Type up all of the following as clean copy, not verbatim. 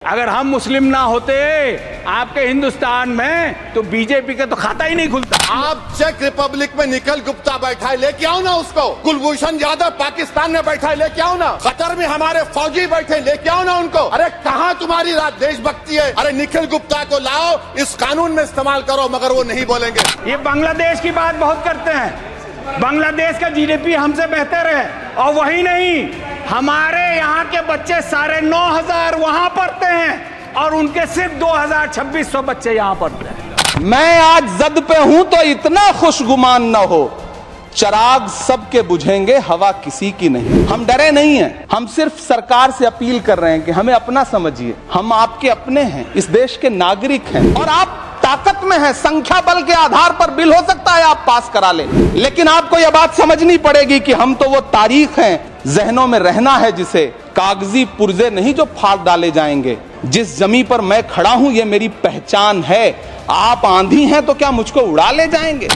अगर हम मुस्लिम ना होते आपके हिंदुस्तान में तो बीजेपी का तो खाता ही नहीं खुलता। आप चेक रिपब्लिक में निखिल गुप्ता बैठा है, लेके आओ ना उसको। कुलभूषण यादव पाकिस्तान में बैठा है, लेके आओ ना। कतर में हमारे फौजी बैठे, लेके आओ ना उनको। अरे कहाँ तुम्हारी देशभक्ति है? अरे निखिल गुप्ता को लाओ, इस कानून में इस्तेमाल करो, मगर वो नहीं बोलेंगे। ये बांग्लादेश की बात बहुत करते हैं, बांग्लादेश का जीडीपी हमसे बेहतर है, और वही नहीं, हमारे यहाँ के बच्चे 9,500 वहां पढ़ते हैं और उनके सिर्फ 2,000-2,600 बच्चे यहाँ पढ़ते हैं। मैं आज जद पे हूं तो इतना खुशगुमान न हो, चिराग सबके बुझेंगे, हवा किसी की नहीं। हम डरे नहीं हैं, हम सिर्फ सरकार से अपील कर रहे हैं कि हमें अपना समझिए, हम आपके अपने हैं, इस देश के नागरिक हैं, और आप ताकत में है। संख्या बल के आधार पर बिल हो सकता है आप पास करा लें, लेकिन आपको यह बात समझनी पड़ेगी कि हम तो वो तारीख हैं, जहनों में रहना है जिसे, कागजी पुर्जे नहीं जो फाड़ डाले जाएंगे। जिस जमीन पर मैं खड़ा हूं ये मेरी पहचान है। आप आंधी हैं तो क्या मुझको उड़ा ले जाएंगे?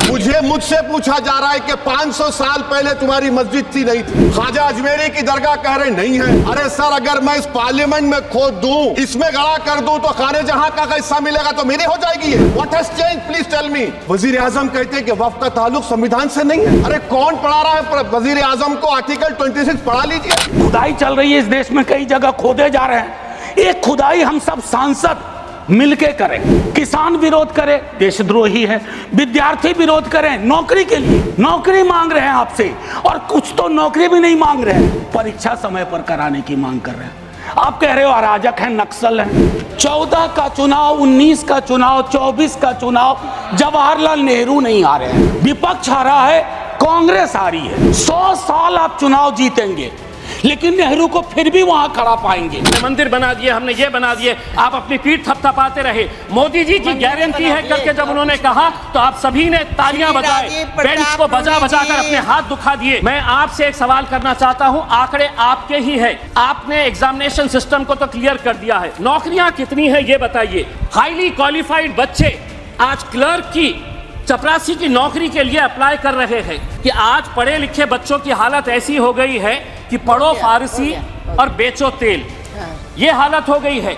मुझसे पूछा जा रहा है कि 500 साल पहले तुम्हारी मस्जिद थी, नहीं थी? ख्वाजा अजमेरी की दरगाह कह रहे नहीं है। अरे सर, अगर मैं इस पार्लियामेंट में खोद दूं, इसमें गड़ा कर दूं, तो खाने जहां का हिस्सा मिलेगा तो मेरी हो जाएगी ये। What has change, please tell me. वजीर आजम कहते हैं कि वक्फ का ताल्लुक संविधान से नहीं है। अरे कौन पढ़ा रहा है वजीर आजम को? आर्टिकल 26 पढ़ा लीजिए। खुदाई चल रही है इस देश में, कई जगह खोदे जा रहे हैं। एक खुदाई हम सब सांसद मिलके करें। किसान विरोध करे, देशद्रोही है। विद्यार्थी विरोध करें, नौकरी के लिए नौकरी मांग रहे हैं आपसे, और कुछ तो नौकरी भी नहीं मांग रहे हैं, परीक्षा समय पर कराने की मांग कर रहे हैं। आप कह रहे हो अराजक है, नक्सल है। 14 का चुनाव, 19 का चुनाव, 24 का चुनाव, जवाहरलाल नेहरू नहीं आ रहे हैं, विपक्ष आ रहा है, कांग्रेस आ रही है। 100 साल आप चुनाव जीतेंगे, लेकिन नेहरू को फिर भी वहां खड़ा पाएंगे। मंदिर बना दिए, हमने ये बना दिए, आप अपनी पीठ थपथपाते रहे। मोदी जी की गारंटी है करके जब उन्होंने कहा तो आप सभी ने तालियां बजाए, बेंच को बजा बजा कर अपने हाथ दुखा दिए। मैं आपसे एक सवाल करना चाहता हूं, आंकड़े आपके ही है, आपने एग्जामिनेशन सिस्टम को तो क्लियर कर दिया है, नौकरियां कितनी है ये बताइए। हाईली क्वालिफाइड बच्चे आज क्लर्क की, चपरासी की नौकरी के लिए अप्लाई कर रहे हैं कि आज पढ़े लिखे बच्चों की हालत ऐसी हो गई है कि पढ़ो फारसी और बेचो तेल, ये हालत हो गई है।